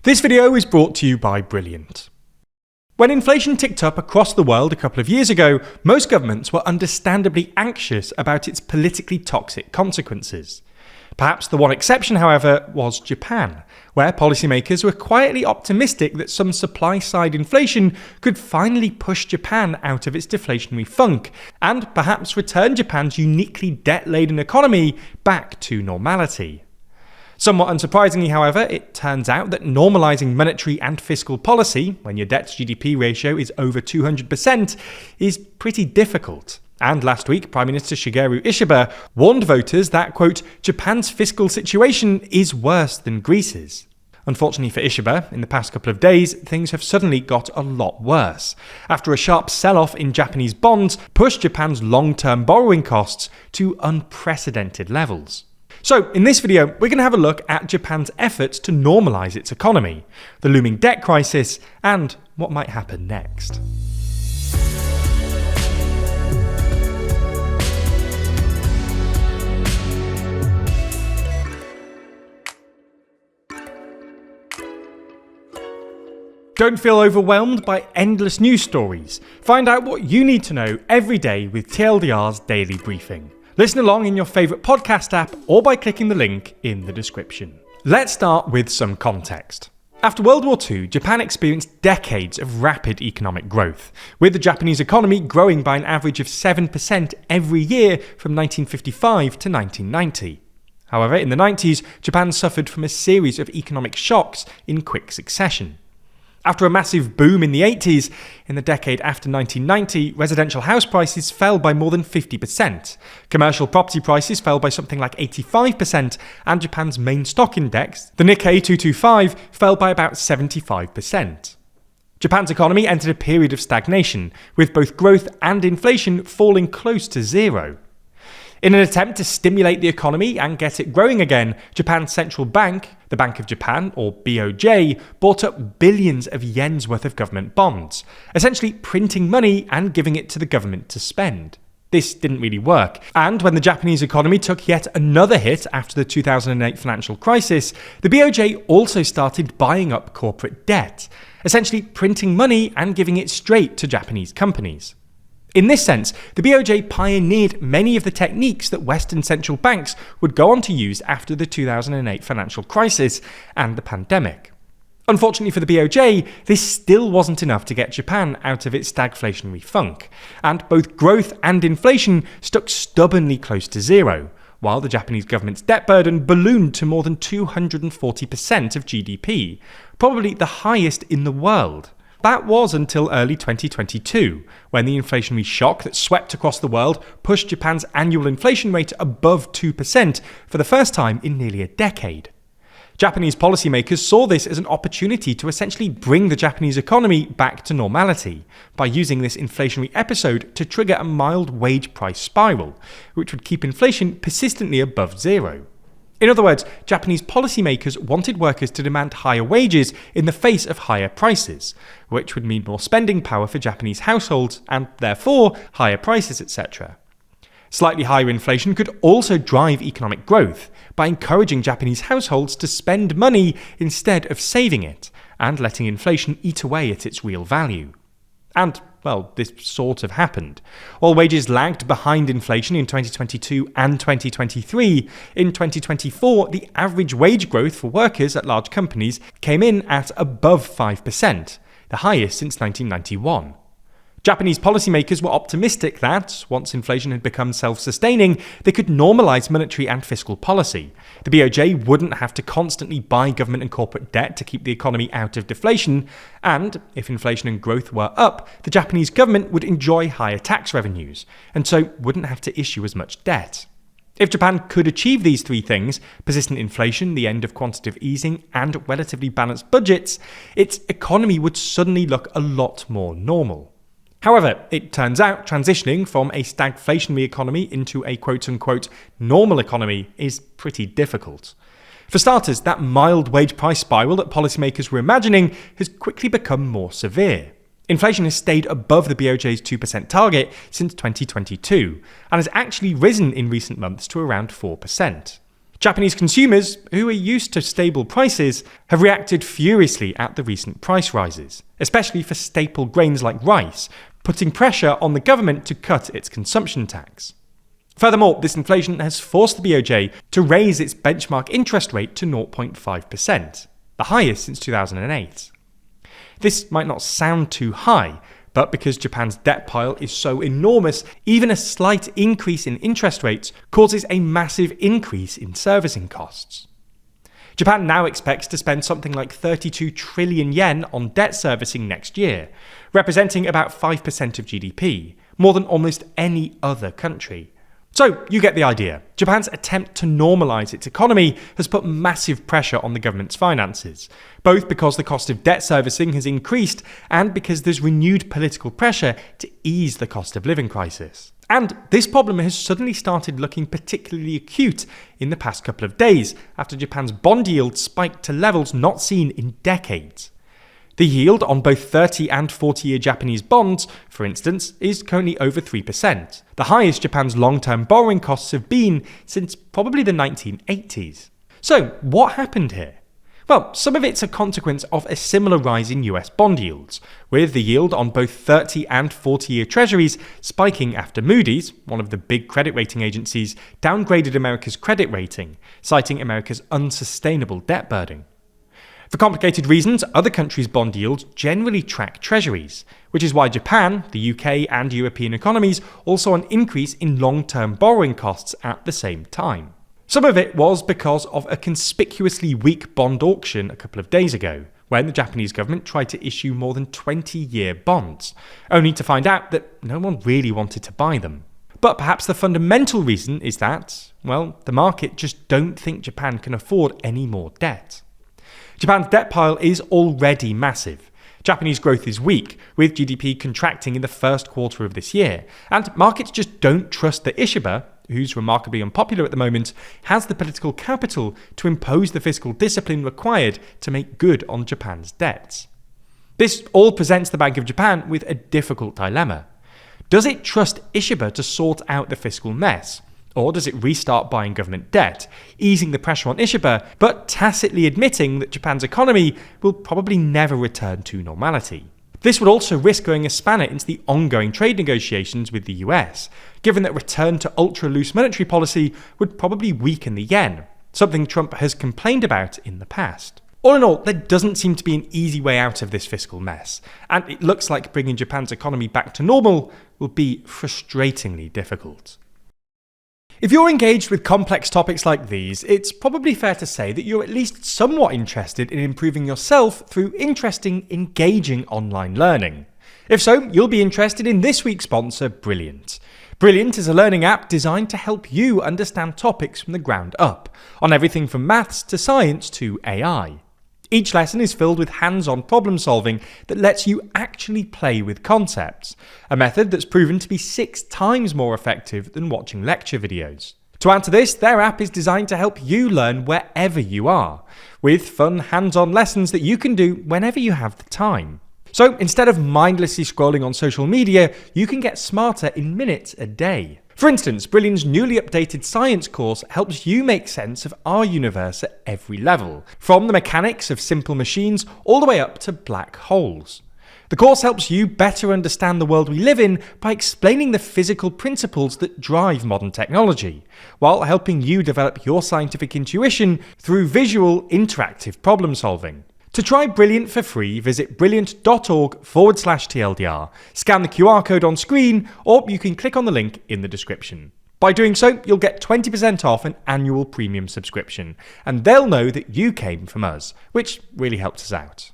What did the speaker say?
This video is brought to you by Brilliant. When inflation ticked up across the world a couple of years ago, most governments were understandably anxious about its politically toxic consequences. Perhaps the one exception, however, was Japan, where policymakers were quietly optimistic that some supply-side inflation could finally push Japan out of its deflationary funk, and perhaps return Japan's uniquely debt-laden economy back to normality. Somewhat unsurprisingly, however, it turns out that normalising monetary and fiscal policy, when your debt-to-GDP ratio is over 200%, is pretty difficult. And last week, Prime Minister Shigeru Ishiba warned voters that, quote, Japan's fiscal situation is worse than Greece's. Unfortunately for Ishiba, in the past couple of days, things have suddenly got a lot worse, after a sharp sell-off in Japanese bonds pushed Japan's long-term borrowing costs to unprecedented levels. So, in this video, we're going to have a look at Japan's efforts to normalise its economy, the looming debt crisis, and what might happen next. Don't feel overwhelmed by endless news stories. Find out what you need to know every day with TLDR's Daily Briefing. Listen along in your favourite podcast app or by clicking the link in the description. Let's start with some context. After World War II, Japan experienced decades of rapid economic growth, with the Japanese economy growing by an average of 7% every year from 1955 to 1990. However, in the 90s, Japan suffered from a series of economic shocks in quick succession. After a massive boom in the 80s, in the decade after 1990, residential house prices fell by more than 50%. Commercial property prices fell by something like 85%, and Japan's main stock index, the Nikkei 225, fell by about 75%. Japan's economy entered a period of stagnation, with both growth and inflation falling close to zero. In an attempt to stimulate the economy and get it growing again, Japan's central bank, the Bank of Japan, or BOJ, bought up billions of yen's worth of government bonds, essentially printing money and giving it to the government to spend. This didn't really work, and when the Japanese economy took yet another hit after the 2008 financial crisis, the BOJ also started buying up corporate debt, essentially printing money and giving it straight to Japanese companies. In this sense, the BOJ pioneered many of the techniques that Western central banks would go on to use after the 2008 financial crisis and the pandemic. Unfortunately for the BOJ, this still wasn't enough to get Japan out of its stagflationary funk, and both growth and inflation stuck stubbornly close to zero, while the Japanese government's debt burden ballooned to more than 240% of GDP, probably the highest in the world. That was until early 2022, when the inflationary shock that swept across the world pushed Japan's annual inflation rate above 2% for the first time in nearly a decade. Japanese policymakers saw this as an opportunity to essentially bring the Japanese economy back to normality by using this inflationary episode to trigger a mild wage price spiral, which would keep inflation persistently above zero. In other words, Japanese policymakers wanted workers to demand higher wages in the face of higher prices, which would mean more spending power for Japanese households and, therefore, higher prices, etc. Slightly higher inflation could also drive economic growth by encouraging Japanese households to spend money instead of saving it and letting inflation eat away at its real value. And, well, this sort of happened. While wages lagged behind inflation in 2022 and 2023, in 2024, the average wage growth for workers at large companies came in at above 5%, the highest since 1991. Japanese policymakers were optimistic that, once inflation had become self-sustaining, they could normalise monetary and fiscal policy. The BOJ wouldn't have to constantly buy government and corporate debt to keep the economy out of deflation, and, if inflation and growth were up, the Japanese government would enjoy higher tax revenues, and so wouldn't have to issue as much debt. If Japan could achieve these three things, persistent inflation, the end of quantitative easing, and relatively balanced budgets, its economy would suddenly look a lot more normal. However, it turns out transitioning from a stagflationary economy into a quote-unquote normal economy is pretty difficult. For starters, that mild wage price spiral that policymakers were imagining has quickly become more severe. Inflation has stayed above the BOJ's 2% target since 2022, and has actually risen in recent months to around 4%. Japanese consumers, who are used to stable prices, have reacted furiously at the recent price rises, especially for staple grains like rice, putting pressure on the government to cut its consumption tax. Furthermore, this inflation has forced the BOJ to raise its benchmark interest rate to 0.5%, the highest since 2008. This might not sound too high, but because Japan's debt pile is so enormous, even a slight increase in interest rates causes a massive increase in servicing costs. Japan now expects to spend something like 32 trillion yen on debt servicing next year, representing about 5% of GDP, more than almost any other country. So, you get the idea. Japan's attempt to normalise its economy has put massive pressure on the government's finances, both because the cost of debt servicing has increased and because there's renewed political pressure to ease the cost of living crisis. And this problem has suddenly started looking particularly acute in the past couple of days after Japan's bond yield spiked to levels not seen in decades. The yield on both 30 and 40-year Japanese bonds, for instance, is currently over 3%, the highest Japan's long-term borrowing costs have been since probably the 1980s. So, what happened here? Well, some of it's a consequence of a similar rise in US bond yields, with the yield on both 30 and 40-year treasuries spiking after Moody's, one of the big credit rating agencies, downgraded America's credit rating, citing America's unsustainable debt burden. For complicated reasons, other countries' bond yields generally track treasuries, which is why Japan, the UK and European economies all saw an increase in long-term borrowing costs at the same time. Some of it was because of a conspicuously weak bond auction a couple of days ago, when the Japanese government tried to issue more than 20-year bonds, only to find out that no one really wanted to buy them. But perhaps the fundamental reason is that, well, the market just don't think Japan can afford any more debt. Japan's debt pile is already massive. Japanese growth is weak, with GDP contracting in the first quarter of this year, and markets just don't trust that Ishiba, who's remarkably unpopular at the moment, has the political capital to impose the fiscal discipline required to make good on Japan's debts. This all presents the Bank of Japan with a difficult dilemma. Does it trust Ishiba to sort out the fiscal mess? Or does it restart buying government debt, easing the pressure on Ishiba, but tacitly admitting that Japan's economy will probably never return to normality? This would also risk throwing a spanner into the ongoing trade negotiations with the US, given that return to ultra-loose monetary policy would probably weaken the yen, something Trump has complained about in the past. All in all, there doesn't seem to be an easy way out of this fiscal mess, and it looks like bringing Japan's economy back to normal will be frustratingly difficult. If you're engaged with complex topics like these, it's probably fair to say that you're at least somewhat interested in improving yourself through interesting, engaging online learning. If so, you'll be interested in this week's sponsor, Brilliant. Brilliant is a learning app designed to help you understand topics from the ground up, on everything from maths to science to AI. Each lesson is filled with hands-on problem solving that lets you actually play with concepts, a method that's proven to be 6 times more effective than watching lecture videos. To add to this, their app is designed to help you learn wherever you are, with fun hands-on lessons that you can do whenever you have the time. So instead of mindlessly scrolling on social media, you can get smarter in minutes a day. For instance, Brilliant's newly updated science course helps you make sense of our universe at every level, from the mechanics of simple machines all the way up to black holes. The course helps you better understand the world we live in by explaining the physical principles that drive modern technology, while helping you develop your scientific intuition through visual, interactive problem solving. To try Brilliant for free, visit brilliant.org/TLDR, scan the QR code on screen, or you can click on the link in the description. By doing so, you'll get 20% off an annual premium subscription, and they'll know that you came from us, which really helps us out.